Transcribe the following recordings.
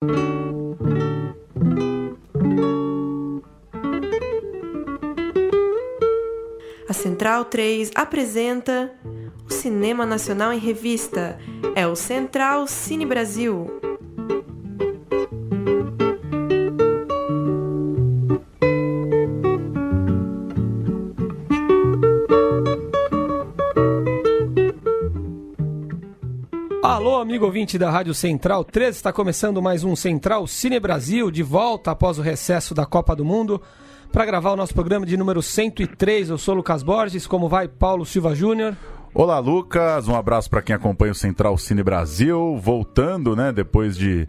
A Central 3 apresenta o Cinema Nacional em Revista. É o Central Cine Brasil. Alô, amigo ouvinte da Rádio Central 3, está começando mais um Central Cine Brasil, de volta após o recesso da Copa do Mundo, para gravar o nosso programa de número 103. Eu sou Lucas Borges, como vai Paulo Silva Júnior? Olá, Lucas, um abraço para quem acompanha o Central Cine Brasil, voltando, né, depois de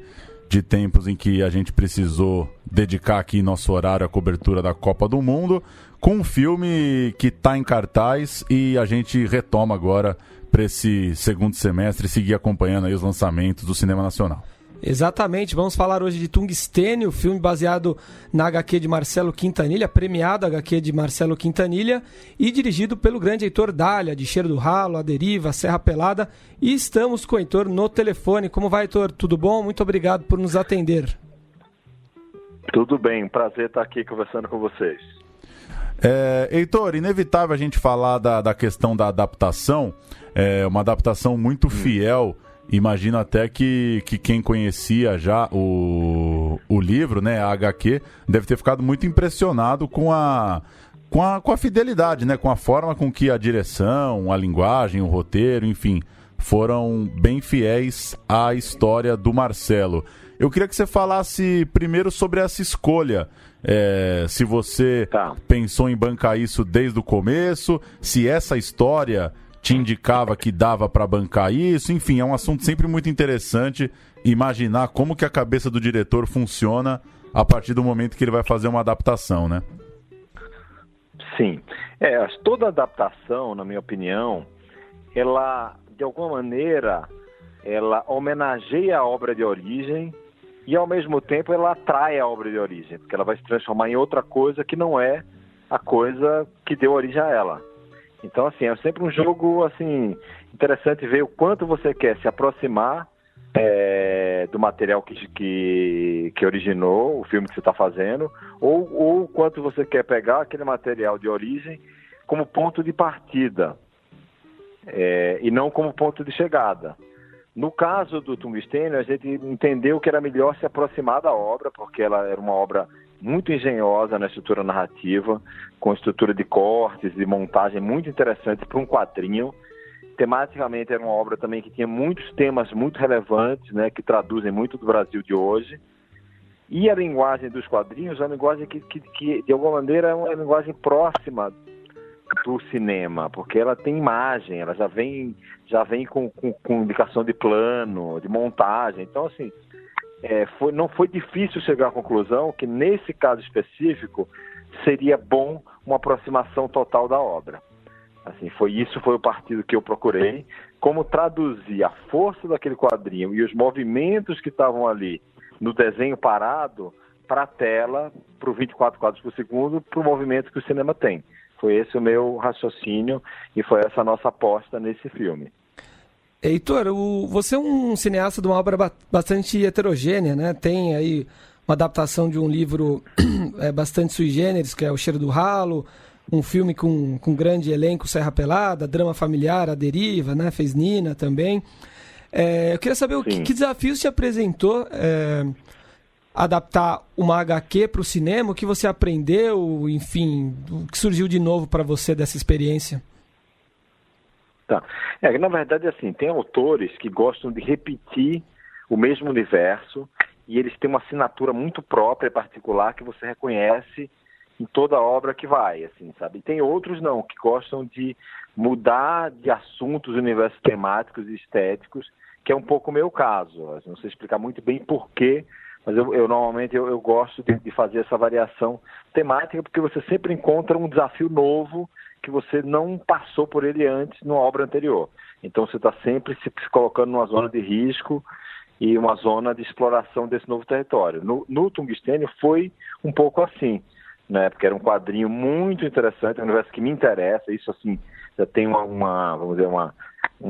tempos em que a gente precisou dedicar aqui nosso horário à cobertura da Copa do Mundo, com um filme que está em cartaz e a gente retoma agora para esse segundo semestre e seguir acompanhando aí os lançamentos do cinema nacional. Exatamente, vamos falar hoje de Tungstênio, filme baseado na HQ de Marcelo Quintanilha, premiado HQ de Marcelo Quintanilha e dirigido pelo grande Heitor Dália, de Cheiro do Ralo, A Deriva, Serra Pelada, e estamos com o Heitor no telefone. Como vai, Heitor? Tudo bom? Muito obrigado por nos atender. Tudo bem, prazer estar aqui conversando com vocês. Heitor, inevitável a gente falar da questão da adaptação, uma adaptação muito fiel. Imagino até que quem conhecia já o livro, né, a HQ, deve ter ficado muito impressionado com a fidelidade, né, com a forma com que a direção, a linguagem, o roteiro, enfim, foram bem fiéis à história do Marcelo. Eu queria que você falasse primeiro sobre essa escolha, se você pensou em bancar isso desde o começo, se essa história te indicava que dava para bancar isso, enfim, é um assunto sempre muito interessante imaginar como que a cabeça do diretor funciona a partir do momento que ele vai fazer uma adaptação, né? Sim, toda adaptação, na minha opinião, ela, de alguma maneira, ela homenageia a obra de origem e, ao mesmo tempo, ela atrai a obra de origem, porque ela vai se transformar em outra coisa que não é a coisa que deu origem a ela. Então, assim, é sempre um jogo, assim, interessante ver o quanto você quer se aproximar do material que originou o filme que você está fazendo, ou o quanto você quer pegar aquele material de origem como ponto de partida, e não como ponto de chegada. No caso do Tungstênio, a gente entendeu que era melhor se aproximar da obra, porque ela era uma obra muito engenhosa na estrutura narrativa, com estrutura de cortes, de montagem muito interessante para um quadrinho. Tematicamente era uma obra também que tinha muitos temas muito relevantes, né, que traduzem muito do Brasil de hoje. E a linguagem dos quadrinhos é uma linguagem que de alguma maneira, é uma linguagem próxima do cinema, porque ela tem imagem, ela já vem com indicação de plano, de montagem. Então, assim, não foi difícil chegar à conclusão que, nesse caso específico, seria bom uma aproximação total da obra. Assim, foi o partido que eu procurei, como traduzir a força daquele quadrinho e os movimentos que estavam ali no desenho parado para a tela, para o 24 quadros por segundo, para o movimento que o cinema tem. Foi esse o meu raciocínio e foi essa a nossa aposta nesse filme. Heitor, você é um cineasta de uma obra bastante heterogênea, né? Tem aí uma adaptação de um livro bastante sui generis, que é O Cheiro do Ralo, um filme com grande elenco, Serra Pelada, drama familiar, A Deriva, né? Fez Nina também. Eu queria saber que desafios te apresentou adaptar uma HQ para o cinema, o que você aprendeu, enfim, o que surgiu de novo para você dessa experiência? Tá. Na verdade, assim, tem autores que gostam de repetir o mesmo universo e eles têm uma assinatura muito própria e particular que você reconhece em toda a obra que vai, assim, sabe? E tem outros não, que gostam de mudar de assuntos, universos temáticos e estéticos, que é um pouco o meu caso. Eu não sei explicar muito bem porquê, mas eu normalmente gosto de fazer essa variação temática, porque você sempre encontra um desafio novo que você não passou por ele antes numa obra anterior. Então você está sempre se colocando numa zona de risco e uma zona de exploração desse novo território. No Tungstênio foi um pouco assim, né? Porque era um quadrinho muito interessante, é um universo que me interessa, isso assim, já tem vamos dizer, uma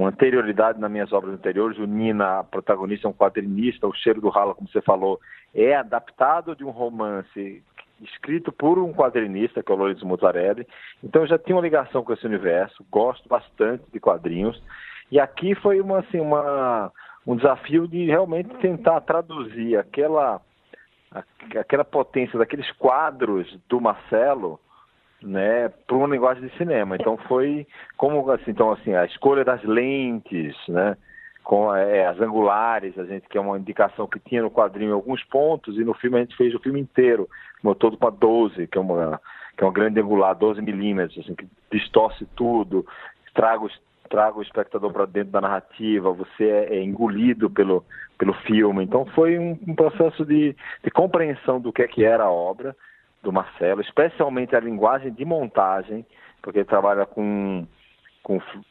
anterioridade nas minhas obras anteriores. O Nina, a protagonista, é um quadrinista. O Cheiro do Ralo, como você falou, é adaptado de um romance escrito por um quadrinista, que é o Lorenzo Mutarelli. Então eu já tinha uma ligação com esse universo, gosto bastante de quadrinhos. E aqui foi um desafio de realmente tentar traduzir aquela potência daqueles quadros do Marcelo, né, para uma linguagem de cinema. Então foi a escolha das lentes, né, com as angulares, que é uma indicação que tinha no quadrinho em alguns pontos, e no filme a gente fez o filme inteiro, todo para 12, que é uma grande angular, 12 milímetros, assim, que distorce tudo, traga o espectador para dentro da narrativa, você é engolido pelo filme. Então foi um processo de compreensão do que era a obra do Marcelo, especialmente a linguagem de montagem, porque ele trabalha com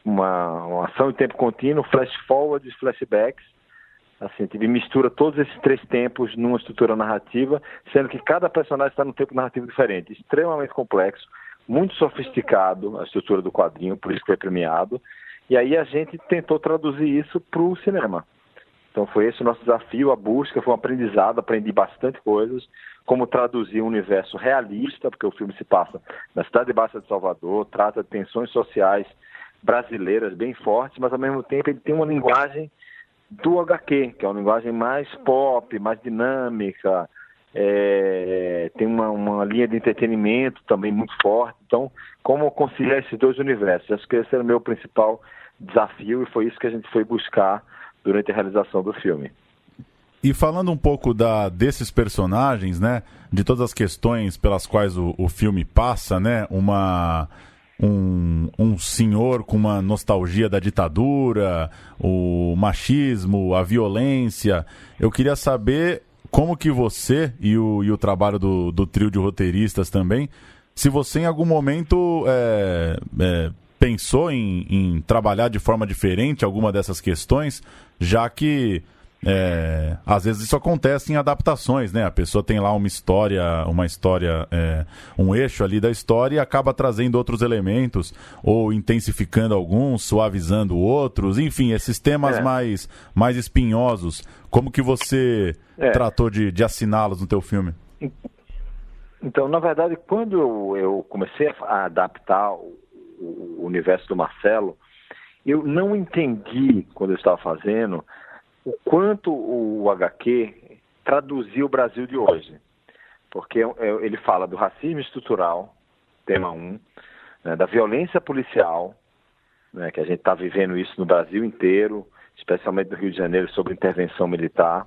uma ação em tempo contínuo, flash forward e flashbacks. Assim, ele mistura todos esses 3 tempos numa estrutura narrativa, sendo que cada personagem está num tempo narrativo diferente, extremamente complexo, muito sofisticado a estrutura do quadrinho, por isso que foi premiado. E aí a gente tentou traduzir isso para o cinema. Então foi esse o nosso desafio, a busca, foi um aprendizado, aprendi bastante coisas, como traduzir um universo realista, porque o filme se passa na Cidade Baixa de Salvador, trata de tensões sociais brasileiras bem fortes, mas ao mesmo tempo ele tem uma linguagem do HQ, que é uma linguagem mais pop, mais dinâmica, tem uma linha de entretenimento também muito forte. Então, como conciliar esses 2 universos? Acho que esse era o meu principal desafio, e foi isso que a gente foi buscar durante a realização do filme. E falando um pouco desses personagens, né, de todas as questões pelas quais o filme passa, né, um senhor com uma nostalgia da ditadura, o machismo, a violência. Eu queria saber como que você e o trabalho do trio de roteiristas também, se você em algum momento pensou em trabalhar de forma diferente alguma dessas questões, já que às vezes isso acontece em adaptações, né? A pessoa tem lá uma história, um eixo ali da história, e acaba trazendo outros elementos, ou intensificando alguns, suavizando outros, enfim, esses temas mais espinhosos. Como que você tratou de assiná-los no teu filme? Então, na verdade, quando eu comecei a adaptar o universo do Marcelo, eu não entendi, quando eu estava fazendo, o quanto o HQ traduzia o Brasil de hoje. Porque ele fala do racismo estrutural, tema 1, né, da violência policial, né, que a gente está vivendo isso no Brasil inteiro, especialmente no Rio de Janeiro, sobre intervenção militar.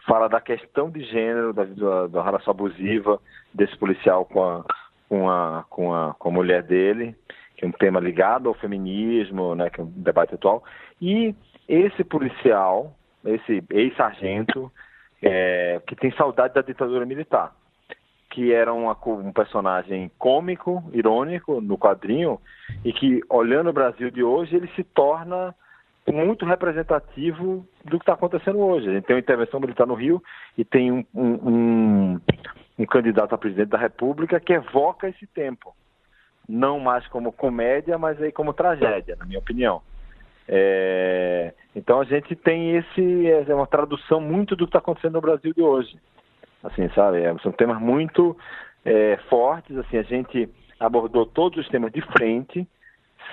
Fala da questão de gênero, da relação abusiva desse policial com a mulher dele, que é um tema ligado ao feminismo, né, que é um debate atual. E esse policial, esse ex-sargento, que tem saudade da ditadura militar, que era um personagem cômico, irônico no quadrinho, e que, olhando o Brasil de hoje, ele se torna muito representativo do que está acontecendo hoje. A gente tem uma intervenção militar no Rio e tem um candidato a presidente da República que evoca esse tempo. Não mais como comédia, mas aí como tragédia, na minha opinião. Então a gente tem uma tradução muito do que está acontecendo no Brasil de hoje. Assim, sabe? São temas muito fortes. Assim, a gente abordou todos os temas de frente,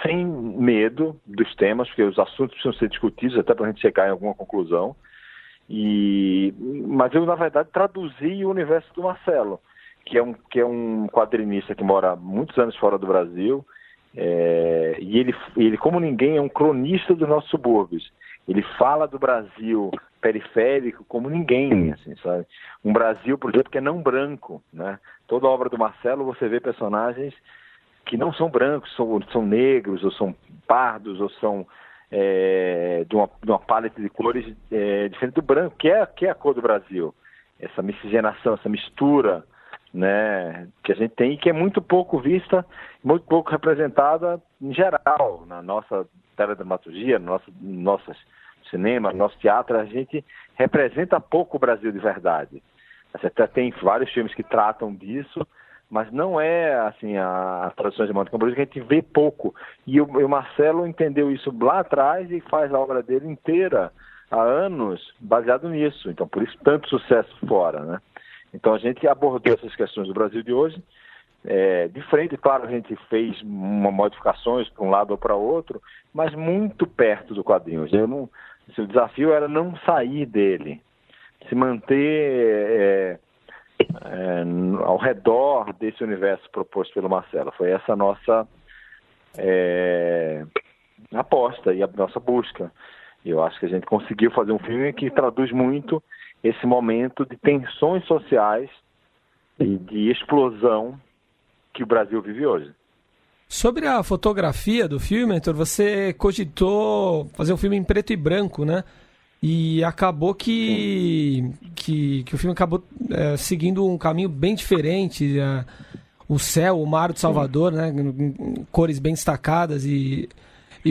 sem medo dos temas, porque os assuntos precisam ser discutidos até para a gente chegar em alguma conclusão. Mas eu, na verdade, traduzi o universo do Marcelo, que é um quadrinista que mora muitos anos fora do Brasil, e ele, como ninguém, é um cronista dos nossos subúrbios. Ele fala do Brasil periférico como ninguém, assim, sabe? Um Brasil, por exemplo, que é não branco, né? Toda a obra do Marcelo você vê personagens que não são brancos, são negros, ou são pardos, ou são de uma paleta de cores diferente do branco, que é a cor do Brasil. Essa miscigenação, essa mistura, né, que a gente tem, e que é muito pouco vista, muito pouco representada em geral, na nossa teledramaturgia, no nosso cinema, no nosso teatro. A gente representa pouco o Brasil de verdade. Você até tem vários filmes que tratam disso, mas não é assim a tradução hegemônica, por isso que a gente vê pouco. E o Marcelo entendeu isso lá atrás e faz a obra dele inteira há anos baseado nisso. Então, por isso, tanto sucesso fora, né? Então, a gente abordou essas questões do Brasil de hoje de frente. Claro, a gente fez modificações para um lado ou para outro, mas muito perto do quadrinho. O desafio era não sair dele, se manter ao redor desse universo proposto pelo Marcelo. Foi essa a nossa aposta e a nossa busca. Eu acho que a gente conseguiu fazer um filme que traduz muito esse momento de tensões sociais e de explosão que o Brasil vive hoje. Sobre a fotografia do filme, Heitor, você cogitou fazer um filme em preto e branco, né? E acabou que o filme acabou seguindo um caminho bem diferente. O céu, o mar de Salvador, né? Cores bem destacadas e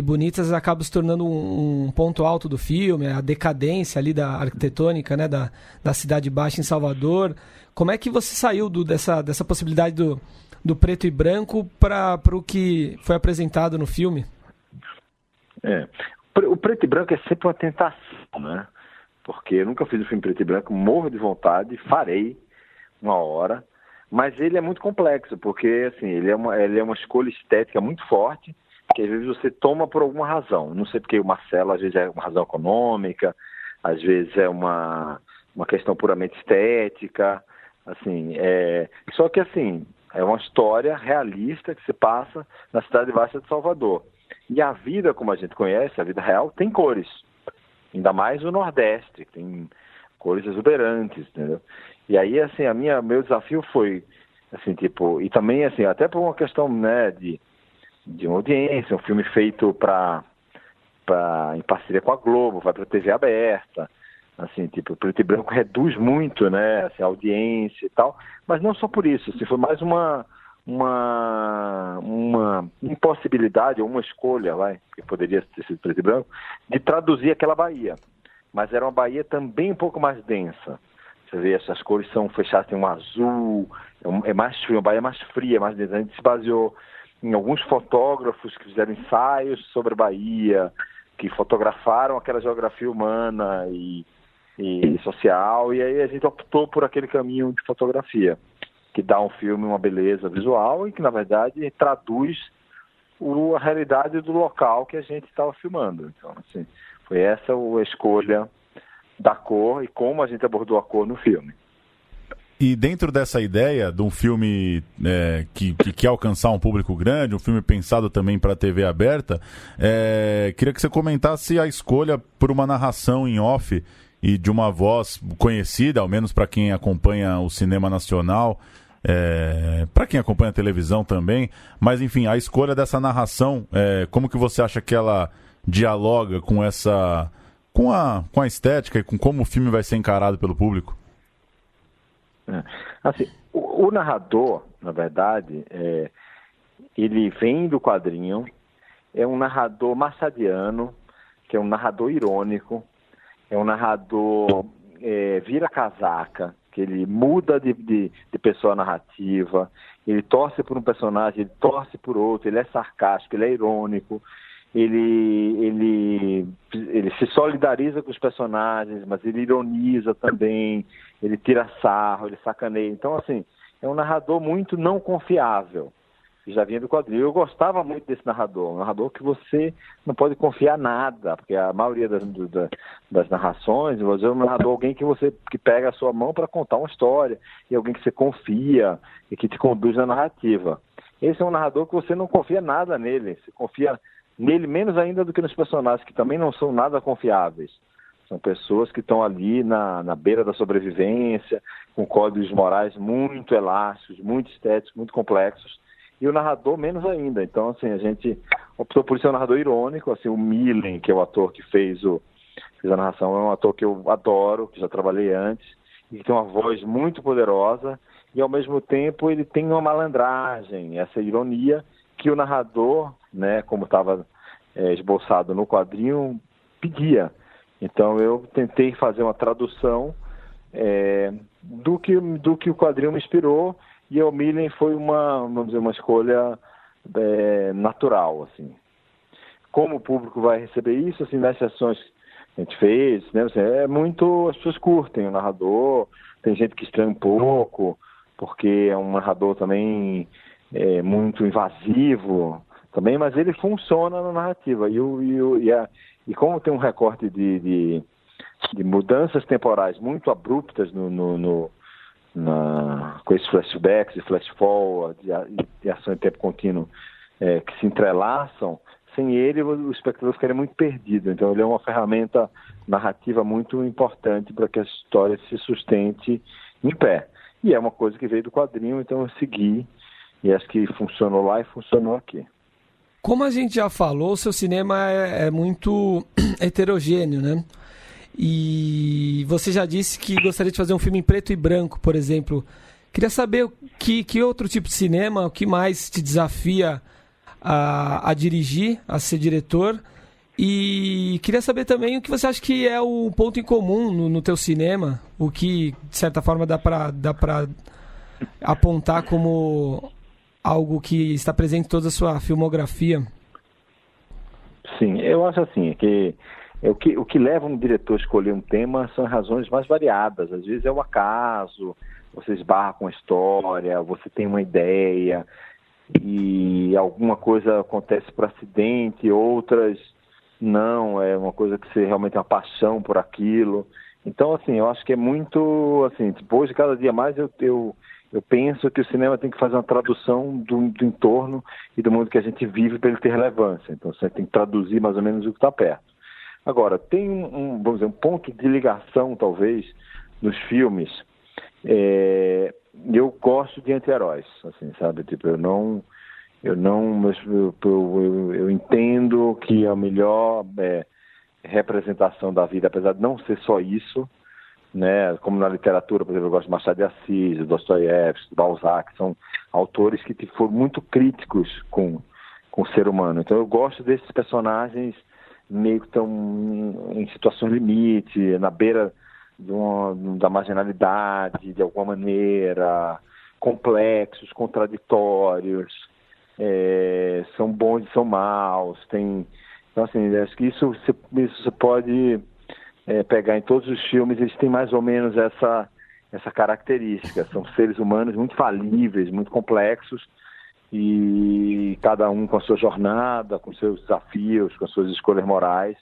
bonitas, acaba se tornando um ponto alto do filme, a decadência ali da arquitetônica, né? Da Cidade Baixa em Salvador. Como é que você saiu dessa possibilidade do preto e branco para o que foi apresentado no filme? O preto e branco é sempre uma tentação, né? Porque eu nunca fiz um filme preto e branco, morro de vontade, farei uma hora, mas ele é muito complexo, porque assim, ele é uma escolha estética muito forte, que às vezes você toma por alguma razão. Não sei porque o Marcelo, às vezes é uma razão econômica, às vezes é uma questão puramente estética, assim, só que assim, é uma história realista que se passa na Cidade Baixa de Salvador. E a vida, como a gente conhece, a vida real, tem cores. Ainda mais o Nordeste, tem cores exuberantes, entendeu? E aí, assim, meu desafio foi, assim, tipo... E também, assim, até por uma questão, né, de uma audiência, um filme feito em parceria com a Globo, vai para a TV aberta, assim, tipo, o preto e branco reduz muito, né, assim, a audiência e tal, mas não só por isso, assim, foi mais uma impossibilidade, ou uma escolha, que poderia ter sido preto e branco, de traduzir aquela Bahia. Mas era uma Bahia também um pouco mais densa. Você vê, essas cores são fechadas, tem um azul, é mais frio, uma Bahia mais fria, mais densa. A gente se baseou em alguns fotógrafos que fizeram ensaios sobre a Bahia, que fotografaram aquela geografia humana e social, e aí a gente optou por aquele caminho de fotografia, que dá ao filme uma beleza visual e que, na verdade, traduz a realidade do local que a gente estava filmando. Então, assim, foi essa a escolha da cor e como a gente abordou a cor no filme. E dentro dessa ideia de um filme que quer alcançar um público grande, um filme pensado também para a TV aberta, queria que você comentasse a escolha por uma narração em off e de uma voz conhecida, ao menos para quem acompanha o cinema nacional, para quem acompanha a televisão também, mas enfim, a escolha dessa narração, como que você acha que ela dialoga com com a estética e com como o filme vai ser encarado pelo público? Assim, o narrador, na verdade, ele vem do quadrinho, é um narrador machadiano, que é um narrador irônico, é um narrador vira-casaca, que ele muda de pessoa narrativa, ele torce por um personagem, ele torce por outro, ele é sarcástico, ele é irônico, ele se solidariza com os personagens, mas ele ironiza também, ele tira sarro, ele sacaneia. Então, assim, é um narrador muito não confiável, que já vinha do quadrinho. Eu gostava muito desse narrador, um narrador que você não pode confiar nada, porque a maioria das narrações, você é um narrador, alguém que pega a sua mão para contar uma história, e alguém que você confia e que te conduz na narrativa. Esse é um narrador que você não confia nada nele, você confia nele menos ainda do que nos personagens, que também não são nada confiáveis. São pessoas que estão ali na beira da sobrevivência, com códigos morais muito elásticos, muito estéticos, muito complexos, e o narrador menos ainda. Então, assim, a gente optou por ser um narrador irônico, assim, o Milen, que é o ator que fez a narração, é um ator que eu adoro, que já trabalhei antes, e que tem uma voz muito poderosa, e ao mesmo tempo ele tem uma malandragem, essa ironia que o narrador, né, como estava esboçado no quadrinho, pedia. Então eu tentei fazer uma tradução do que o quadrinho me inspirou, e o Millen foi vamos dizer, uma escolha natural, assim. Como o público vai receber isso, assim, nas sessões que a gente fez, né, assim, as pessoas curtem o narrador, tem gente que estranha um pouco, porque é um narrador também muito invasivo, também, mas ele funciona na narrativa, e como tem um recorte de mudanças temporais muito abruptas com esses flashbacks e flash forward de ação em tempo contínuo que se entrelaçam, sem ele o espectador ficaria muito perdido. Então ele é uma ferramenta narrativa muito importante para que a história se sustente em pé. E é uma coisa que veio do quadrinho, então eu segui, e acho que funcionou lá e funcionou aqui. Como a gente já falou, o seu cinema é muito heterogêneo, né? E você já disse que gostaria de fazer um filme em preto e branco, por exemplo. Queria saber que outro tipo de cinema, o que mais te desafia a dirigir, a ser diretor. E queria saber também o que você acha que é o ponto em comum no teu cinema, o que, de certa forma, dá para apontar como algo que está presente em toda a sua filmografia. Sim, eu acho assim, que o que leva um diretor a escolher um tema são razões mais variadas. Às vezes é o acaso, você esbarra com a história, você tem uma ideia e alguma coisa acontece por acidente, outras não, é uma coisa que você realmente tem uma paixão por aquilo. Então, assim, eu acho que é muito, assim, depois de cada dia mais eu penso que o cinema tem que fazer uma tradução do entorno e do mundo que a gente vive para ele ter relevância. Então, você tem que traduzir mais ou menos o que está perto. Agora, tem vamos dizer, um ponto de ligação, talvez, nos filmes. Eu gosto de anti-heróis, assim, sabe? Tipo, eu entendo que a melhor representação da vida, apesar de não ser só isso, né? Como na literatura, por exemplo, eu gosto de Machado de Assis, Dostoiévski, Balzac, são autores que foram muito críticos com o ser humano. Então eu gosto desses personagens meio que estão em situações limite, na beira da marginalidade, de alguma maneira, complexos, contraditórios, são bons e são maus. Então, assim, acho que isso você pode pegar em todos os filmes, eles têm mais ou menos essa característica. São seres humanos muito falíveis, muito complexos, e cada um com a sua jornada, com seus desafios, com suas escolhas morais,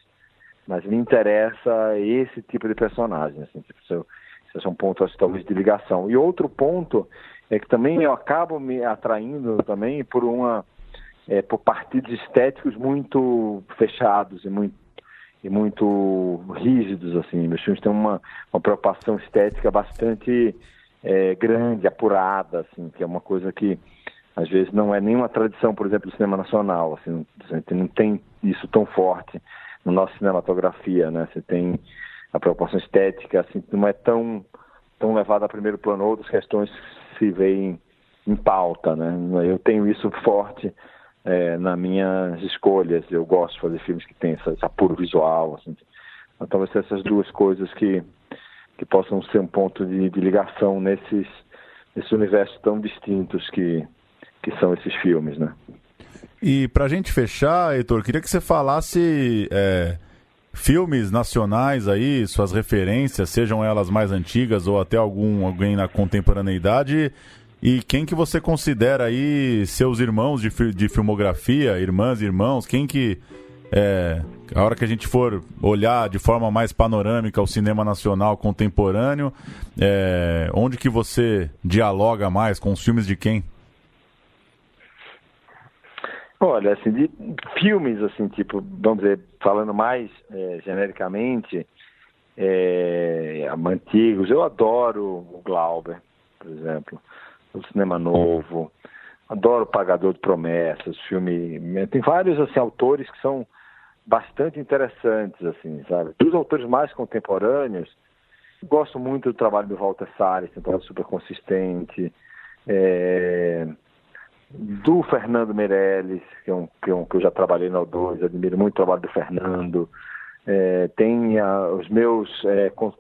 mas me interessa esse tipo de personagem, assim, esse é um ponto, acho, talvez, de ligação. E outro ponto é que também eu acabo me atraindo também por partidos estéticos muito fechados e muito rígidos, assim. Meus filmes têm uma preocupação estética bastante grande, apurada, assim, que é uma coisa que às vezes não é nenhuma tradição, por exemplo, do cinema nacional, assim, a gente não tem isso tão forte na nossa cinematografia, né? Você tem a preocupação estética, assim, não é tão levada a primeiro plano, outras questões se veem em pauta, né? Eu tenho isso forte nas minhas escolhas. Eu gosto de fazer filmes que têm esse apuro visual, assim. Então, talvez essas duas coisas que possam ser um ponto de ligação nesses universos tão distintos que são esses filmes, né? E pra gente fechar, Heitor, queria que você falasse filmes nacionais aí, suas referências, sejam elas mais antigas ou até alguém na contemporaneidade, e quem que você considera aí seus irmãos de filmografia, irmãs e irmãos, quem que, a hora que a gente for olhar de forma mais panorâmica o cinema nacional contemporâneo, onde que você dialoga mais com os filmes de quem? Olha, assim, de filmes, assim, tipo, vamos dizer, falando mais genericamente, antigos, eu adoro o Glauber, por exemplo, o Cinema Novo, adoro o Pagador de Promessas, filme. Tem vários, assim, autores que são bastante interessantes, assim, sabe? Dos autores mais contemporâneos, gosto muito do trabalho do Walter Salles, tem um trabalho super consistente, do Fernando Meirelles, que eu já trabalhei na O2, admiro muito o trabalho do Fernando. Tem os meus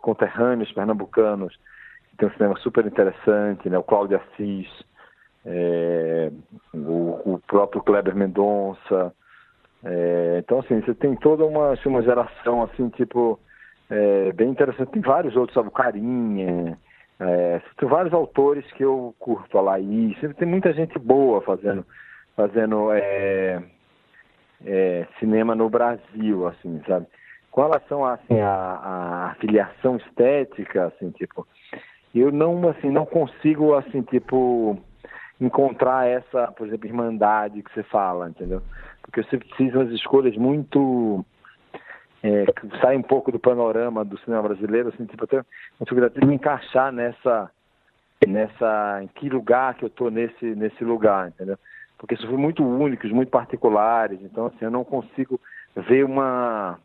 conterrâneos pernambucanos, que tem um cinema super interessante, né? O Cláudio Assis, o próprio Kleber Mendonça. Então, assim, você tem toda uma geração, assim, tipo, bem interessante. Tem vários outros, sabe, o Carinha, tem vários autores que eu curto, a Laís, sempre tem muita gente boa fazendo cinema no Brasil, assim, sabe? Com relação assim, à filiação estética, assim, tipo, eu não consigo, assim, tipo, encontrar essa, por exemplo, irmandade que você fala, entendeu? Porque você precisa de umas escolhas muito... que saem um pouco do panorama do cinema brasileiro, assim, tipo, até uma dificuldade de me encaixar em que lugar que eu estou nesse lugar, entendeu? Porque são muito únicos, muito particulares, então, assim, eu não consigo ver um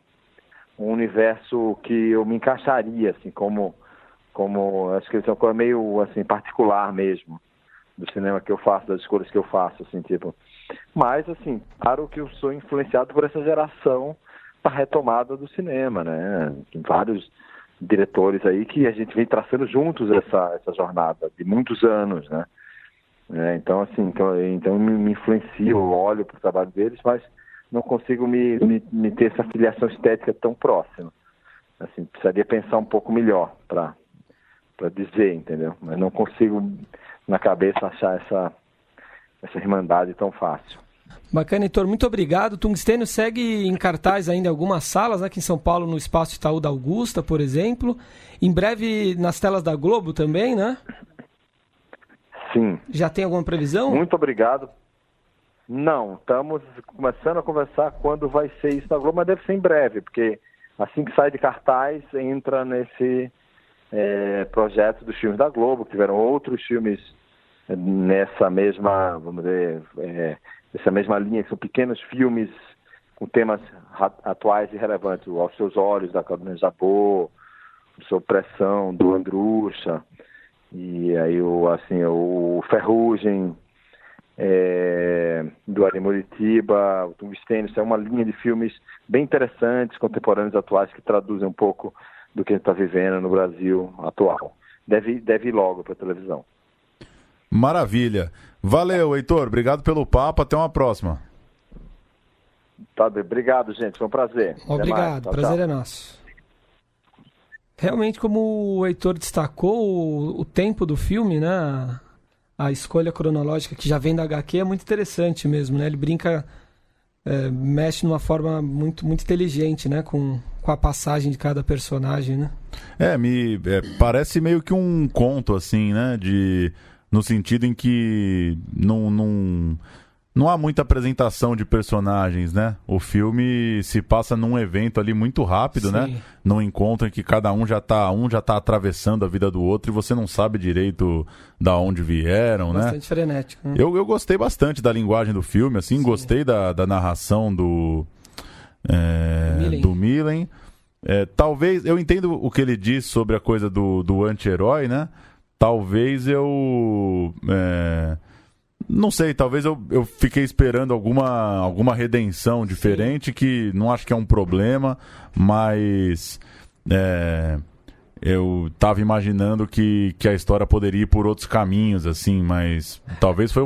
universo que eu me encaixaria, assim, como acho que isso é uma coisa meio, assim, particular mesmo, do cinema que eu faço, das escolhas que eu faço, assim, tipo. Mas, assim, claro que eu sou influenciado por essa geração da retomada do cinema, né? Tem vários diretores aí que a gente vem traçando juntos essa jornada de muitos anos, né? Então, assim, então me influencia, eu olho para o trabalho deles, mas não consigo me ter essa filiação estética tão próxima. Assim, precisaria pensar um pouco melhor para dizer, entendeu? Mas não consigo, na cabeça, achar essa irmandade tão fácil. Bacana, Heitor, muito obrigado. O Tungstênio segue em cartaz ainda em algumas salas, né, aqui em São Paulo, no Espaço Itaú da Augusta, por exemplo. Em breve nas telas da Globo também, né? Sim. Já tem alguma previsão? Muito obrigado. Não, estamos começando a conversar quando vai ser isso na Globo, mas deve ser em breve, porque assim que sai de cartaz, entra nesse projeto dos filmes da Globo, que tiveram outros filmes nessa mesma, vamos dizer, essa mesma linha, que são pequenos filmes com temas atuais e relevantes, Aos Seus Olhos, da Carolina Jabô, Sob Pressão, do Andrucha, e aí o Ferrugem, do Ari Moritiba, o Tungstênio. Isso é uma linha de filmes bem interessantes, contemporâneos, atuais, que traduzem um pouco do que a gente está vivendo no Brasil atual. Deve ir logo para a televisão. Maravilha. Valeu, Heitor. Obrigado pelo papo. Até uma próxima. Tá bem. Obrigado, gente. Foi um prazer. Obrigado. Prazer é nosso. Realmente, como o Heitor destacou, o tempo do filme, né? A escolha cronológica que já vem da HQ é muito interessante mesmo, né? Ele brinca, mexe de uma forma muito, muito inteligente, né? Com a passagem de cada personagem, né? Parece meio que um conto, assim, né? No sentido em que não há muita apresentação de personagens, né? O filme se passa num evento ali muito rápido, sim, né? Num encontro em que cada um já tá atravessando a vida do outro e você não sabe direito da onde vieram, bastante, né? Bastante frenético. Né? Eu gostei bastante da linguagem do filme, assim, sim, gostei da narração do Millen. Talvez, eu entendo o que ele diz sobre a coisa do anti-herói, né? Talvez eu... não sei, talvez eu fiquei esperando alguma redenção diferente, sim, que não acho que é um problema, mas eu estava imaginando que a história poderia ir por outros caminhos, assim, mas talvez foi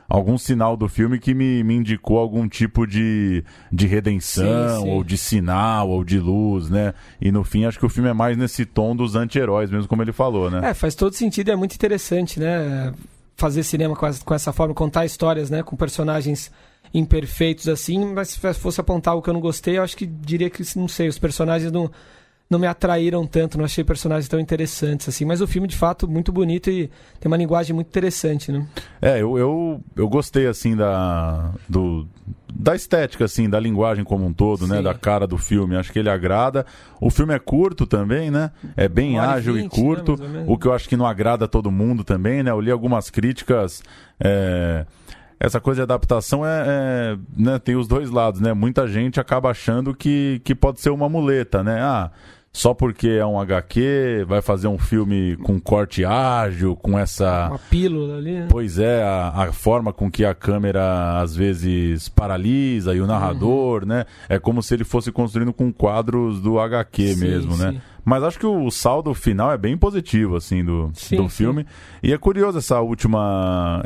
algum sinal do filme que me indicou algum tipo de redenção, sim, sim, ou de sinal, ou de luz, né? E no fim acho que o filme é mais nesse tom dos anti-heróis, mesmo como ele falou, né? Faz todo sentido e é muito interessante, né? Fazer cinema com essa forma, contar histórias, né, com personagens imperfeitos assim, mas se fosse apontar o que eu não gostei, eu acho que diria que, não sei, os personagens não me atraíram tanto, não achei personagens tão interessantes assim, mas o filme de fato muito bonito e tem uma linguagem muito interessante, né? Eu gostei assim da estética, assim, da linguagem como um todo, sim, né, da cara do filme, acho que ele agrada. O filme é curto também, né, é bem ágil 20, e curto, né, o que eu acho que não agrada a todo mundo também, né, eu li algumas críticas, essa coisa de adaptação né, tem os dois lados, né, muita gente acaba achando que pode ser uma muleta, né, só porque é um HQ, vai fazer um filme com corte ágil, com essa... uma pílula ali, né? Pois é, a forma com que a câmera às vezes paralisa e o narrador, né? É como se ele fosse construindo com quadros do HQ, sim, mesmo, sim, né? Mas acho que o saldo final é bem positivo, assim, do filme. E é curioso essa última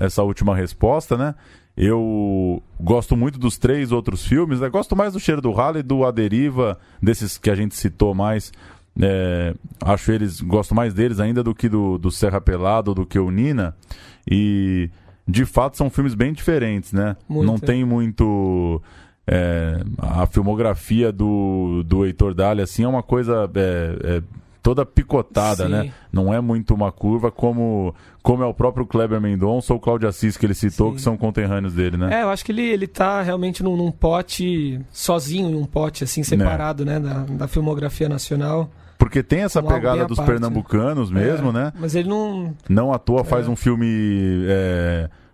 resposta, né? Eu gosto muito dos 3 outros filmes, né? Gosto mais do Cheiro do Ralo e do A Deriva, desses que a gente citou mais. Gosto mais deles ainda do que do Serra Pelada ou do que o Nina. E, de fato, são filmes bem diferentes, né? Não tem muito... a filmografia do Heitor Daly, assim, é uma coisa... toda picotada, né? Não é muito uma curva como é o próprio Kleber Mendonça ou o Cláudio Assis que ele citou, que são conterrâneos dele, né? Eu acho que ele tá realmente num pote, sozinho num pote, assim, separado, né? Da filmografia nacional. Porque tem essa pegada dos pernambucanos mesmo, né? Mas ele não... Não à toa faz um filme...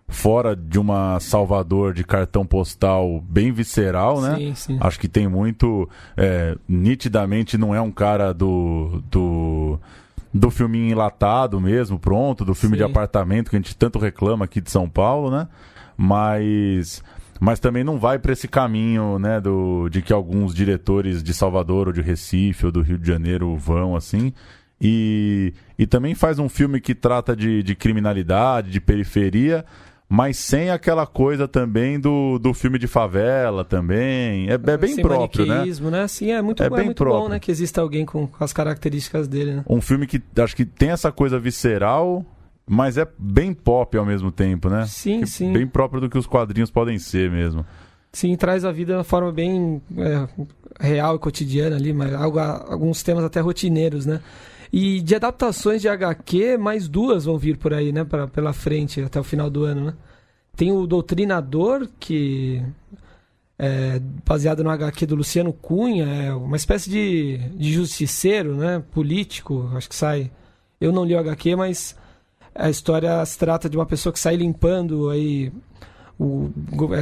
fora de uma Salvador de cartão postal bem visceral, né? Sim. Acho que tem muito... nitidamente não é um cara do filminho enlatado mesmo, pronto, do filme de apartamento que a gente tanto reclama aqui de São Paulo, né? Mas também não vai para esse caminho, né, de que alguns diretores de Salvador ou de Recife ou do Rio de Janeiro vão, assim... E também faz um filme que trata de criminalidade, de periferia... Mas sem aquela coisa também do filme de favela também. É bem sem próprio, né? Sim, é muito bom, né? Que exista alguém com as características dele, né? Um filme que acho que tem essa coisa visceral, mas é bem pop ao mesmo tempo, né? Sim. Bem próprio do que os quadrinhos podem ser mesmo. Sim, traz a vida de uma forma bem real e cotidiana ali, mas alguns temas até rotineiros, né? E de adaptações de HQ, mais 2 vão vir por aí, né? Pela frente, até o final do ano, né? Tem o Doutrinador, que é baseado no HQ do Luciano Cunha, é uma espécie de justiceiro, né? Político, acho que sai... Eu não li o HQ, mas a história se trata de uma pessoa que sai limpando aí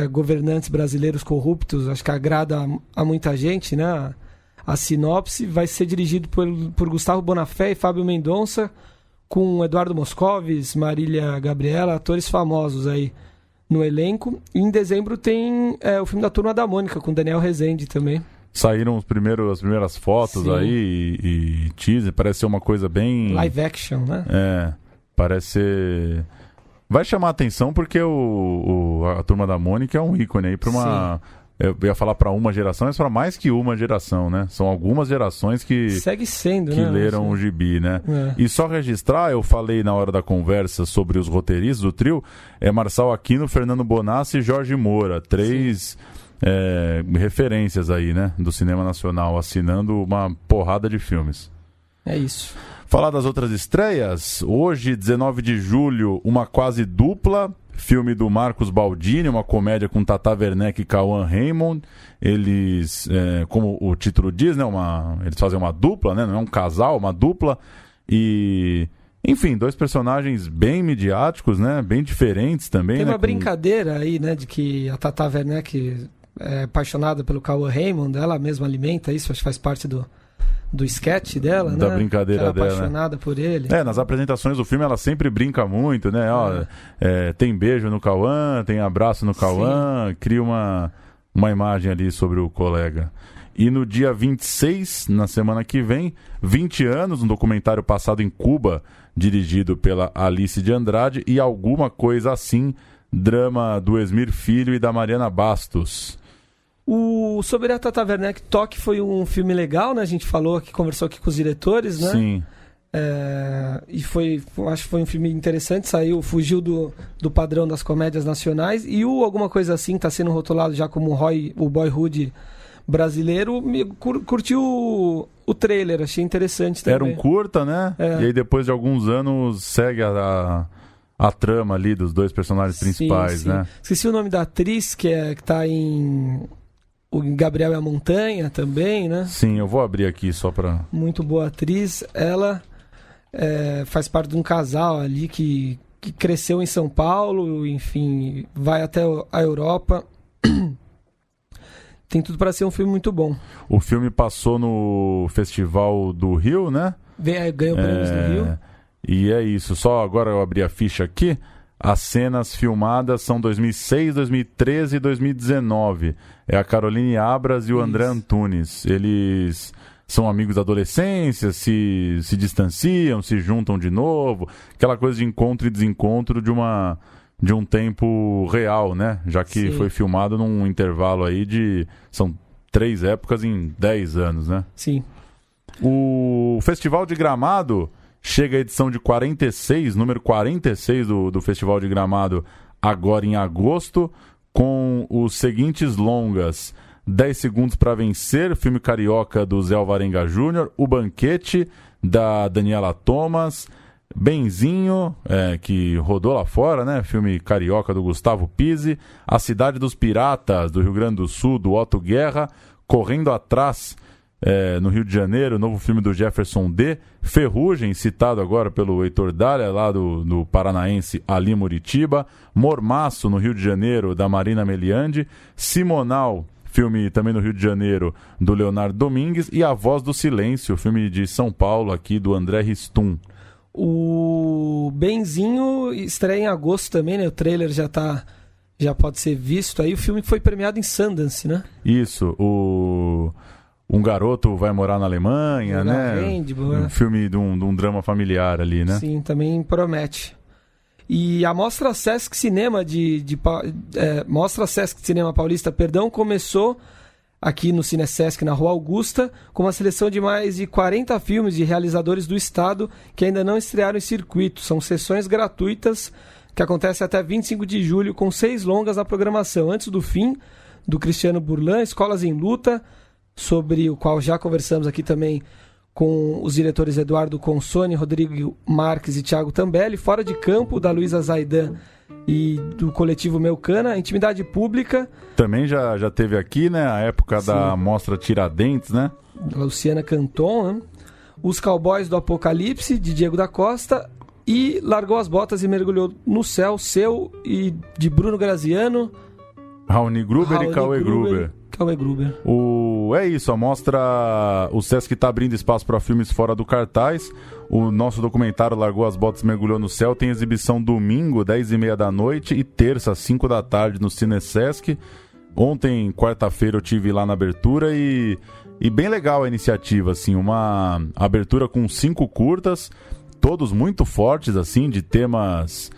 governantes brasileiros corruptos, acho que agrada a muita gente, né? A sinopse vai ser dirigido por Gustavo Bonafé e Fábio Mendonça, com Eduardo Moscovis, Marília Gabriela, atores famosos aí no elenco. E em dezembro tem o filme da Turma da Mônica, com Daniel Rezende também. Saíram as primeiras fotos aí e teaser, parece ser uma coisa bem... Live action, né? Parece ser... Vai chamar a atenção porque a Turma da Mônica é um ícone aí para uma... Eu ia falar para uma geração, mas para mais que uma geração, né? São algumas gerações que... Segue sendo, que leram o gibi, né? E só registrar, eu falei na hora da conversa sobre os roteiristas do trio, Marçal Aquino, Fernando Bonassi e Jorge Moura. 3 referências aí, né? Do cinema nacional, assinando uma porrada de filmes. É isso. Falar das outras estreias, hoje, 19 de julho, uma quase dupla... Filme do Marcos Baldini, uma comédia com Tata Werneck e Cauã Raymond. Eles, como o título diz, né, eles fazem uma dupla, né, não é um casal, uma dupla. E, enfim, 2 personagens bem midiáticos, né, bem diferentes também. Tem uma brincadeira aí, né, de que a Tata Werneck é apaixonada pelo Cauã Raymond, ela mesma alimenta isso, acho que faz parte do sketch dela, da né? brincadeira ela é dela, apaixonada por ele. Nas apresentações do filme ela sempre brinca muito, né? Tem beijo no Cauã, tem abraço no Cauã, cria uma imagem ali sobre o colega. E no dia 26, na semana que vem, 20 anos, um documentário passado em Cuba, dirigido pela Alice de Andrade, e Alguma Coisa Assim, drama do Esmir Filho e da Mariana Bastos. Sobre a Tata Werneck, Toque foi um filme legal, né? A gente falou aqui, conversou aqui com os diretores, né? Sim. E acho que foi um filme interessante, fugiu do padrão das comédias nacionais. E Alguma Coisa Assim está sendo rotulado já como o Boyhood brasileiro. Curti o trailer, achei interessante também. Era um curta, né? E aí depois de alguns anos segue a trama ali dos 2 personagens principais, sim. né? Esqueci o nome da atriz, que tá em... O Gabriel e a Montanha também, né? Sim, eu vou abrir aqui só para... Muito boa atriz. Ela faz parte de um casal ali que cresceu em São Paulo, enfim, vai até a Europa. Tem tudo para ser um filme muito bom. O filme passou no Festival do Rio, né? Ganhou prêmios do Rio. E é isso. Só agora eu abri a ficha aqui. As cenas filmadas são 2006, 2013 e 2019. É a Caroline Abras e o André Antunes. Eles são amigos da adolescência, se distanciam, se juntam de novo, aquela coisa de encontro e desencontro de um tempo real, né? Já que foi filmado num intervalo aí são 3 épocas em 10 anos, né? Sim. O Festival de Gramado chega à edição de 46, número 46 do Festival de Gramado, agora em agosto, com os seguintes longas: 10 Segundos para Vencer, filme carioca do Zé Alvarenga Jr., O Banquete, da Daniela Thomas, Benzinho, que rodou lá fora, né? Filme carioca do Gustavo Pizzi, A Cidade dos Piratas, do Rio Grande do Sul, do Otto Guerra, Correndo Atrás, no Rio de Janeiro, novo filme do Jefferson D., Ferrugem, citado agora pelo Heitor Dália, lá do paranaense Ali Muritiba, Mormaço, no Rio de Janeiro, da Marina Meliandi, Simonal, filme também no Rio de Janeiro, do Leonardo Domingues, e A Voz do Silêncio, filme de São Paulo, aqui do André Ristum. O Benzinho estreia em agosto também, né? O trailer já pode ser visto aí. O filme foi premiado em Sundance, né? Isso, Um Garoto Vai Morar na Alemanha, né? Um filme de um drama familiar ali, né? Sim, também promete. E a Mostra Sesc Cinema Mostra Sesc Cinema Paulista, começou aqui no Cine Sesc, na Rua Augusta, com uma seleção de mais de 40 filmes de realizadores do estado que ainda não estrearam em circuito. São sessões gratuitas que acontecem até 25 de julho, com 6 longas na programação. Antes do Fim, do Cristiano Burlan, Escolas em Luta, sobre o qual já conversamos aqui também com os diretores Eduardo Consone, Rodrigo Marques e Thiago Tambelli, Fora de Campo, da Luísa Zaidan e do coletivo Meucana, Intimidade Pública. Também já teve aqui, né, a época da Mostra Tiradentes, né? Luciana Canton, né? Os Cowboys do Apocalipse, de Diego da Costa, e Largou as Botas e Mergulhou no Céu, seu e de Bruno Graziano, Raoni Gruber e Cauê Gruber. É isso, a mostra. O Sesc está abrindo espaço para filmes fora do cartaz. O nosso documentário Largou as Botas e Mergulhou no Céu tem exibição domingo, 10h30 da noite, e terça, 5 da tarde, no Cine Sesc. Ontem, quarta-feira, eu tive lá na abertura e bem legal a iniciativa, assim, uma abertura com 5 curtas, todos muito fortes, assim, de temas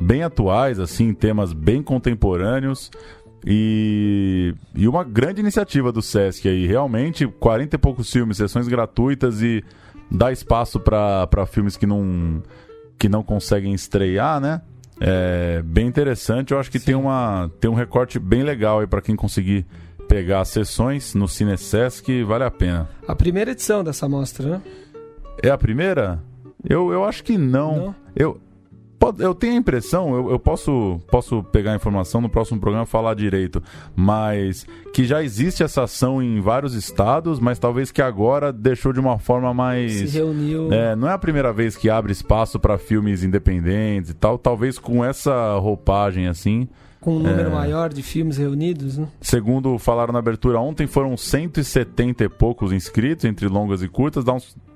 bem atuais, assim, temas bem contemporâneos. E uma grande iniciativa do Sesc aí, realmente, 40 e poucos filmes, sessões gratuitas, e dá espaço para filmes que não conseguem estrear, né? É bem interessante, eu acho que tem um recorte bem legal aí para quem conseguir pegar as sessões no Cine Sesc, vale a pena. A primeira edição dessa mostra, né? É a primeira? Eu acho que não. Eu tenho a impressão, eu posso pegar a informação no próximo programa e falar direito, mas que já existe essa ação em vários estados, mas talvez que agora deixou de uma forma mais... Se reuniu... não é a primeira vez que abre espaço para filmes independentes e tal, talvez com essa roupagem assim... Com um número maior de filmes reunidos, né? Segundo falaram na abertura ontem, foram 170 e poucos inscritos, entre longas e curtas,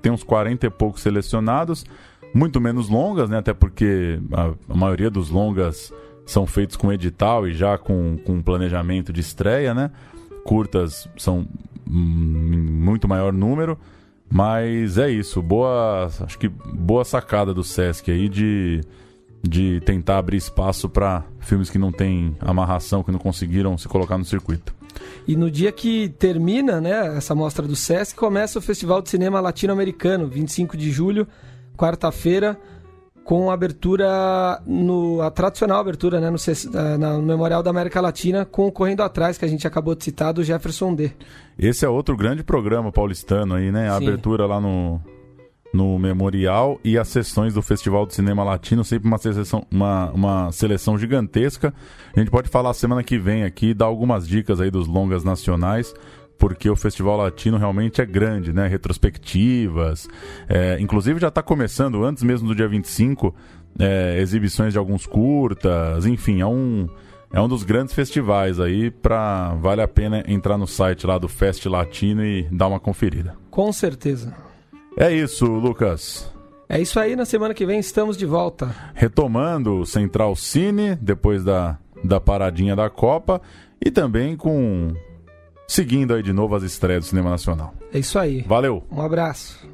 tem uns 40 e poucos selecionados... Muito menos longas, né? Até porque a maioria dos longas são feitos com edital e já com planejamento de estreia, né? Curtas são muito maior número, mas é isso. Acho que boa sacada do Sesc aí de tentar abrir espaço para filmes que não têm amarração, que não conseguiram se colocar no circuito. E no dia que termina, né, essa mostra do Sesc, começa o Festival de Cinema Latino-Americano, 25 de julho, quarta-feira, com a abertura, a tradicional abertura, né, no Memorial da América Latina, com o Correndo Atrás, que a gente acabou de citar, do Jefferson D. Esse é outro grande programa paulistano aí, né? A abertura lá no Memorial e as sessões do Festival de Cinema Latino, sempre uma seleção gigantesca. A gente pode falar semana que vem aqui, dar algumas dicas aí dos longas nacionais, porque o Festival Latino realmente é grande, né? Retrospectivas, inclusive já está começando, antes mesmo do dia 25, exibições de alguns curtas, enfim, é um dos grandes festivais aí, vale a pena entrar no site lá do Fest Latino e dar uma conferida. Com certeza. É isso, Lucas. É isso aí, na semana que vem estamos de volta. Retomando o Central Cine, depois da paradinha da Copa, e também com seguindo aí de novo as estreias do cinema nacional. É isso aí. Valeu. Um abraço.